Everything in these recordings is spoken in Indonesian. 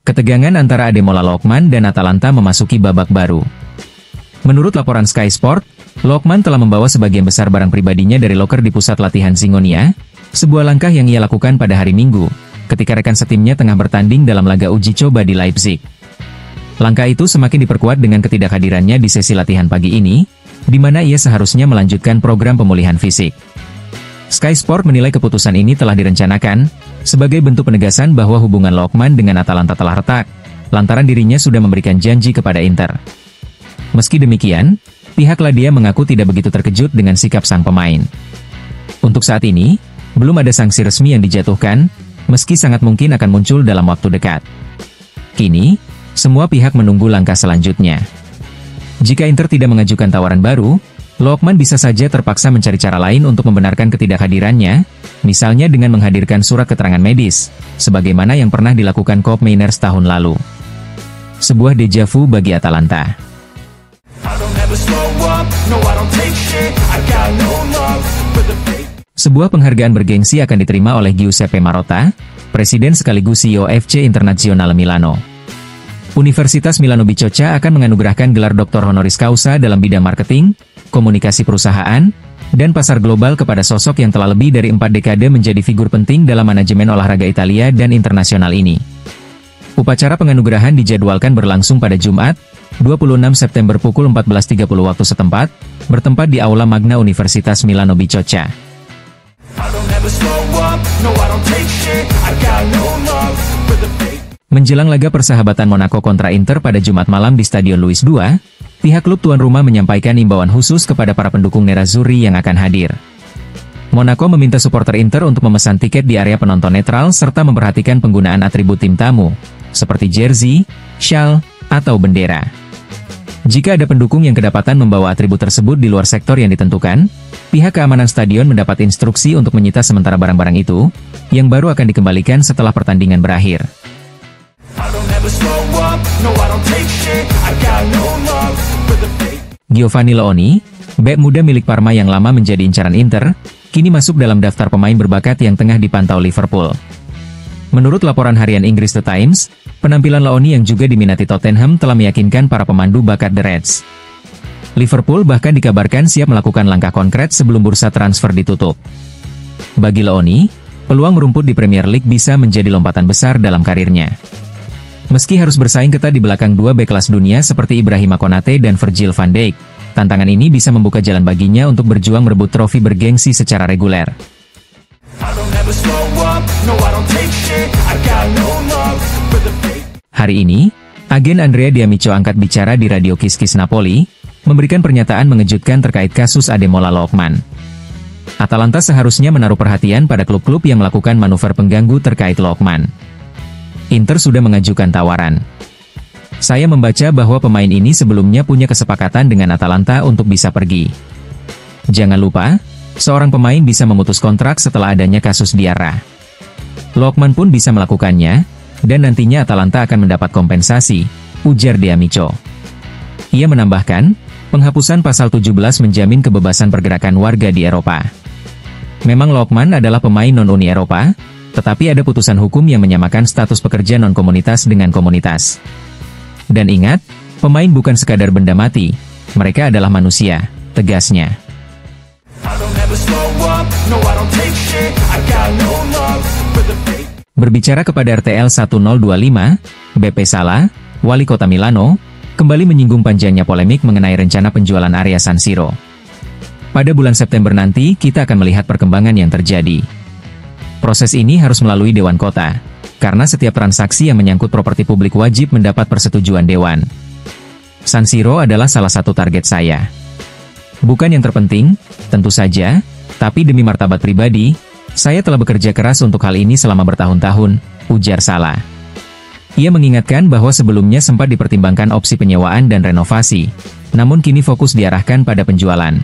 Ketegangan antara Ademola Lookman dan Atalanta memasuki babak baru. Menurut laporan Sky Sport, Lookman telah membawa sebagian besar barang pribadinya dari loker di pusat latihan Zingonia, sebuah langkah yang ia lakukan pada hari Minggu, ketika rekan setimnya tengah bertanding dalam laga uji coba di Leipzig. Langkah itu semakin diperkuat dengan ketidakhadirannya di sesi latihan pagi ini, di mana ia seharusnya melanjutkan program pemulihan fisik. Sky Sport menilai keputusan ini telah direncanakan, sebagai bentuk penegasan bahwa hubungan Lookman dengan Atalanta telah retak, lantaran dirinya sudah memberikan janji kepada Inter. Meski demikian, pihak Ladia mengaku tidak begitu terkejut dengan sikap sang pemain. Untuk saat ini, belum ada sanksi resmi yang dijatuhkan, meski sangat mungkin akan muncul dalam waktu dekat. Kini, semua pihak menunggu langkah selanjutnya. Jika Inter tidak mengajukan tawaran baru, Lookman bisa saja terpaksa mencari cara lain untuk membenarkan ketidakhadirannya, misalnya dengan menghadirkan surat keterangan medis, sebagaimana yang pernah dilakukan Koopmeiners tahun lalu. Sebuah deja vu bagi Atalanta. Sebuah penghargaan bergengsi akan diterima oleh Giuseppe Marotta, presiden sekaligus CEO FC Internazionale Milano. Universitas Milano Bicocca akan menganugerahkan gelar Doktor Honoris Causa dalam bidang marketing, komunikasi perusahaan, dan pasar global kepada sosok yang telah lebih dari 4 dekade menjadi figur penting dalam manajemen olahraga Italia dan internasional ini. Upacara penganugerahan dijadwalkan berlangsung pada Jumat, 26 September pukul 14.30 waktu setempat, bertempat di Aula Magna Universitas Milano Bicocca. Menjelang laga persahabatan Monaco kontra Inter pada Jumat malam di Stadion Louis II, pihak klub tuan rumah menyampaikan imbauan khusus kepada para pendukung Nerazzurri yang akan hadir. Monaco meminta supporter Inter untuk memesan tiket di area penonton netral serta memperhatikan penggunaan atribut tim tamu, seperti jersey, shawl, atau bendera. Jika ada pendukung yang kedapatan membawa atribut tersebut di luar sektor yang ditentukan, pihak keamanan stadion mendapat instruksi untuk menyita sementara barang-barang itu, yang baru akan dikembalikan setelah pertandingan berakhir. Giovanni Leoni, bek muda milik Parma yang lama menjadi incaran Inter, kini masuk dalam daftar pemain berbakat yang tengah dipantau Liverpool. Menurut laporan harian Inggris The Times, penampilan Leoni yang juga diminati Tottenham telah meyakinkan para pemandu bakat The Reds. Liverpool bahkan dikabarkan siap melakukan langkah konkret sebelum bursa transfer ditutup. Bagi Leoni, peluang merumput di Premier League bisa menjadi lompatan besar dalam karirnya. Meski harus bersaing ketat di belakang dua bek kelas dunia seperti Ibrahima Konate dan Virgil van Dijk, tantangan ini bisa membuka jalan baginya untuk berjuang merebut trofi bergengsi secara reguler. Hari ini, agen Andrea D'Amico angkat bicara di Radio Kiss Kiss Napoli, memberikan pernyataan mengejutkan terkait kasus Ademola Lookman. Atalanta seharusnya menaruh perhatian pada klub-klub yang melakukan manuver pengganggu terkait Lookman. Inter sudah mengajukan tawaran. Saya membaca bahwa pemain ini sebelumnya punya kesepakatan dengan Atalanta untuk bisa pergi. Jangan lupa, seorang pemain bisa memutus kontrak setelah adanya kasus Diarra. Lookman pun bisa melakukannya, dan nantinya Atalanta akan mendapat kompensasi, ujar D'Amico. Ia menambahkan, penghapusan pasal 17 menjamin kebebasan pergerakan warga di Eropa. Memang Lookman adalah pemain non-Uni Eropa, tetapi ada putusan hukum yang menyamakan status pekerja non-komunitas dengan komunitas. Dan ingat, pemain bukan sekadar benda mati, mereka adalah manusia, tegasnya. Berbicara kepada RTL 1025, BP Sala, wali kota Milano, kembali menyinggung panjangnya polemik mengenai rencana penjualan area San Siro. Pada bulan September nanti, kita akan melihat perkembangan yang terjadi. Proses ini harus melalui Dewan Kota, karena setiap transaksi yang menyangkut properti publik wajib mendapat persetujuan Dewan. San Siro adalah salah satu target saya. Bukan yang terpenting, tentu saja, tapi demi martabat pribadi, saya telah bekerja keras untuk hal ini selama bertahun-tahun, ujar Sala. Ia mengingatkan bahwa sebelumnya sempat dipertimbangkan opsi penyewaan dan renovasi, namun kini fokus diarahkan pada penjualan.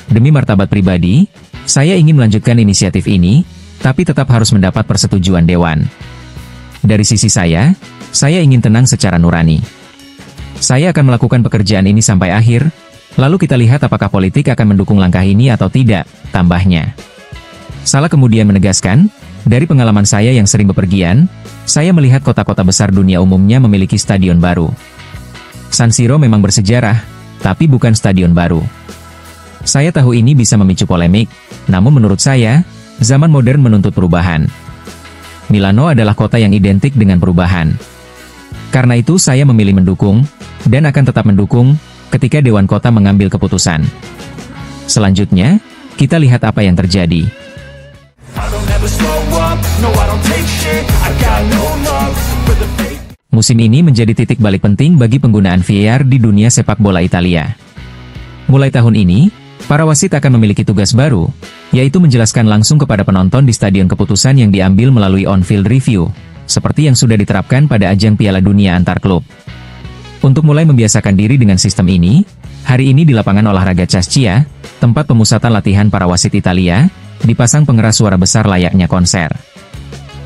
Demi martabat pribadi, saya ingin melanjutkan inisiatif ini, tapi tetap harus mendapat persetujuan Dewan. Dari sisi saya ingin tenang secara nurani. Saya akan melakukan pekerjaan ini sampai akhir, lalu kita lihat apakah politik akan mendukung langkah ini atau tidak, tambahnya. Salah kemudian menegaskan, dari pengalaman saya yang sering bepergian, saya melihat kota-kota besar dunia umumnya memiliki stadion baru. San Siro memang bersejarah, tapi bukan stadion baru. Saya tahu ini bisa memicu polemik, namun menurut saya, zaman modern menuntut perubahan. Milano adalah kota yang identik dengan perubahan. Karena itu saya memilih mendukung, dan akan tetap mendukung, ketika Dewan Kota mengambil keputusan. Selanjutnya, kita lihat apa yang terjadi. Musim ini menjadi titik balik penting bagi penggunaan VAR di dunia sepak bola Italia. Mulai tahun ini, para wasit akan memiliki tugas baru, yaitu menjelaskan langsung kepada penonton di stadion keputusan yang diambil melalui on-field review, seperti yang sudah diterapkan pada ajang Piala Dunia antar klub. Untuk mulai membiasakan diri dengan sistem ini, hari ini di lapangan olahraga Cascia, tempat pemusatan latihan para wasit Italia, dipasang pengeras suara besar layaknya konser.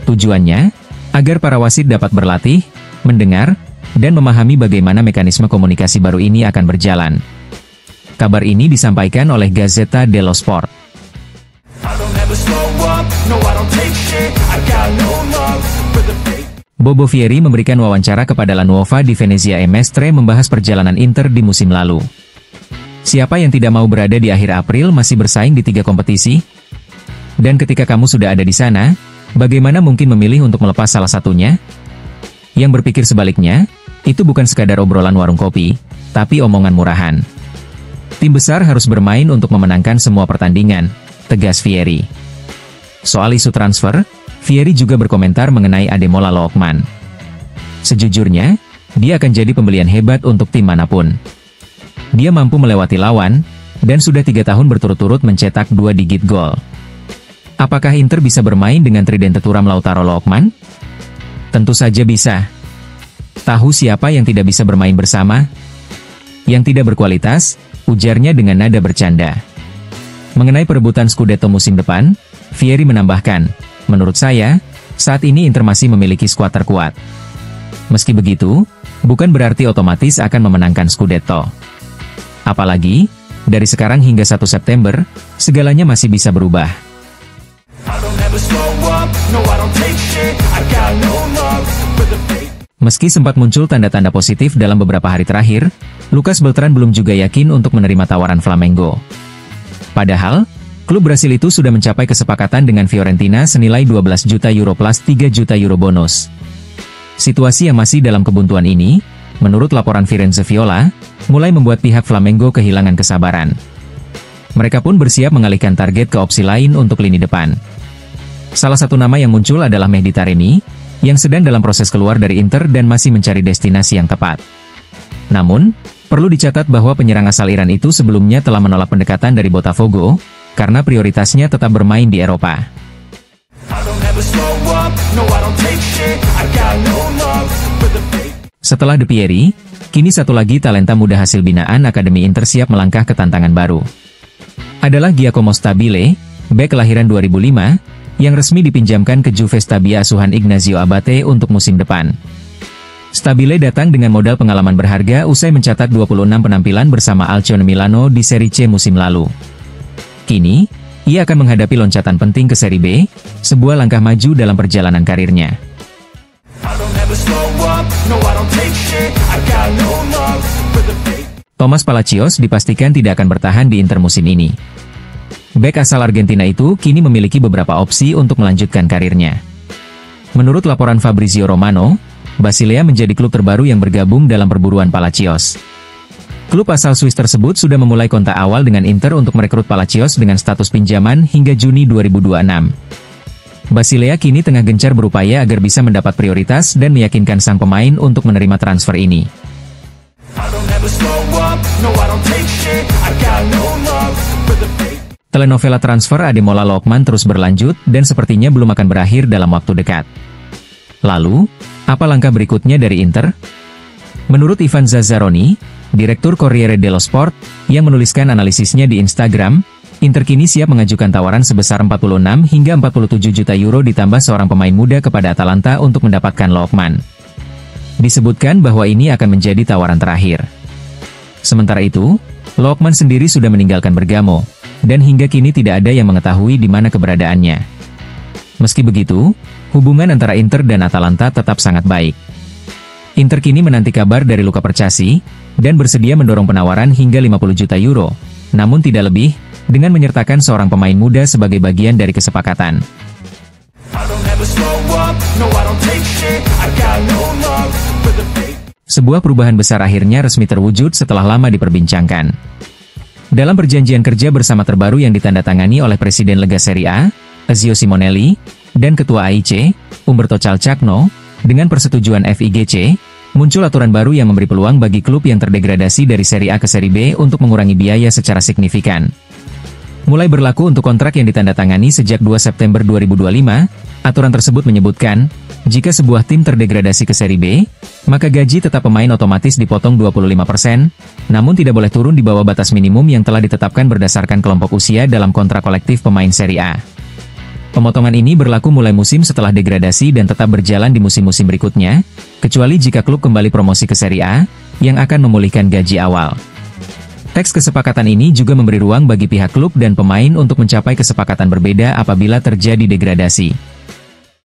Tujuannya, agar para wasit dapat berlatih, mendengar, dan memahami bagaimana mekanisme komunikasi baru ini akan berjalan. Kabar ini disampaikan oleh Gazzetta dello Sport. Bobo Vieri memberikan wawancara kepada La Nuova di Venezia e Mestre membahas perjalanan Inter di musim lalu. Siapa yang tidak mau berada di akhir April masih bersaing di 3 kompetisi? Dan ketika kamu sudah ada di sana, bagaimana mungkin memilih untuk melepas salah satunya? Yang berpikir sebaliknya, itu bukan sekadar obrolan warung kopi, tapi omongan murahan. Tim besar harus bermain untuk memenangkan semua pertandingan, tegas Vieri. Soal isu transfer, Vieri juga berkomentar mengenai Ademola Lookman. Sejujurnya, dia akan jadi pembelian hebat untuk tim manapun. Dia mampu melewati lawan, dan sudah 3 tahun berturut-turut mencetak 2 digit gol. Apakah Inter bisa bermain dengan tridente Thuram Lautaro Lookman? Tentu saja bisa. Tahu siapa yang tidak bisa bermain bersama? Yang tidak berkualitas, ujarnya dengan nada bercanda. Mengenai perebutan Scudetto musim depan, Vieri menambahkan, menurut saya, saat ini Inter masih memiliki skuad terkuat. Meski begitu, bukan berarti otomatis akan memenangkan Scudetto. Apalagi, dari sekarang hingga 1 September, segalanya masih bisa berubah. Meski sempat muncul tanda-tanda positif dalam beberapa hari terakhir, Lucas Beltran belum juga yakin untuk menerima tawaran Flamengo. Padahal, klub Brasil itu sudah mencapai kesepakatan dengan Fiorentina senilai 12 juta euro plus 3 juta euro bonus. Situasi yang masih dalam kebuntuan ini, menurut laporan Firenze Viola, mulai membuat pihak Flamengo kehilangan kesabaran. Mereka pun bersiap mengalihkan target ke opsi lain untuk lini depan. Salah satu nama yang muncul adalah Mehdi Taremi, yang sedang dalam proses keluar dari Inter dan masih mencari destinasi yang tepat. Namun, perlu dicatat bahwa penyerang asal Iran itu sebelumnya telah menolak pendekatan dari Botafogo, karena prioritasnya tetap bermain di Eropa. Setelah De Pieri, kini satu lagi talenta muda hasil binaan Akademi Inter siap melangkah ke tantangan baru. Adalah Giacomo Stabile, bek kelahiran 2005, yang resmi dipinjamkan ke Juve Stabia asuhan Ignazio Abate untuk musim depan. Stabile datang dengan modal pengalaman berharga usai mencatat 26 penampilan bersama Alcione Milano di Serie C musim lalu. Kini, ia akan menghadapi loncatan penting ke Serie B, sebuah langkah maju dalam perjalanan karirnya. Thomas Palacios dipastikan tidak akan bertahan di Inter musim ini. Bek asal Argentina itu kini memiliki beberapa opsi untuk melanjutkan karirnya. Menurut laporan Fabrizio Romano, Basilea menjadi klub terbaru yang bergabung dalam perburuan Palacios. Klub asal Swiss tersebut sudah memulai kontak awal dengan Inter untuk merekrut Palacios dengan status pinjaman hingga Juni 2026. Basilea kini tengah gencar berupaya agar bisa mendapat prioritas dan meyakinkan sang pemain untuk menerima transfer ini. Telenovela transfer Ademola Lookman terus berlanjut dan sepertinya belum akan berakhir dalam waktu dekat. Lalu, apa langkah berikutnya dari Inter? Menurut Ivan Zazzaroni, Direktur Corriere dello Sport, yang menuliskan analisisnya di Instagram, Inter kini siap mengajukan tawaran sebesar 46 hingga 47 juta euro ditambah seorang pemain muda kepada Atalanta untuk mendapatkan Lookman. Disebutkan bahwa ini akan menjadi tawaran terakhir. Sementara itu, Lookman sendiri sudah meninggalkan Bergamo, dan hingga kini tidak ada yang mengetahui di mana keberadaannya. Meski begitu, hubungan antara Inter dan Atalanta tetap sangat baik. Inter kini menanti kabar dari Luca Percasi, dan bersedia mendorong penawaran hingga 50 juta euro, namun tidak lebih, dengan menyertakan seorang pemain muda sebagai bagian dari kesepakatan. Sebuah perubahan besar akhirnya resmi terwujud setelah lama diperbincangkan. Dalam perjanjian kerja bersama terbaru yang ditandatangani oleh Presiden Lega Serie A, Ezio Simonelli, dan Ketua AIC, Umberto Calciagno, dengan persetujuan FIGC, muncul aturan baru yang memberi peluang bagi klub yang terdegradasi dari Serie A ke Serie B untuk mengurangi biaya secara signifikan. Mulai berlaku untuk kontrak yang ditandatangani sejak 2 September 2025, aturan tersebut menyebutkan, jika sebuah tim terdegradasi ke Serie B, maka gaji tetap pemain otomatis dipotong 25%, namun tidak boleh turun di bawah batas minimum yang telah ditetapkan berdasarkan kelompok usia dalam kontrak kolektif pemain Serie A. Pemotongan ini berlaku mulai musim setelah degradasi dan tetap berjalan di musim-musim berikutnya, kecuali jika klub kembali promosi ke Serie A, yang akan memulihkan gaji awal. Teks kesepakatan ini juga memberi ruang bagi pihak klub dan pemain untuk mencapai kesepakatan berbeda apabila terjadi degradasi.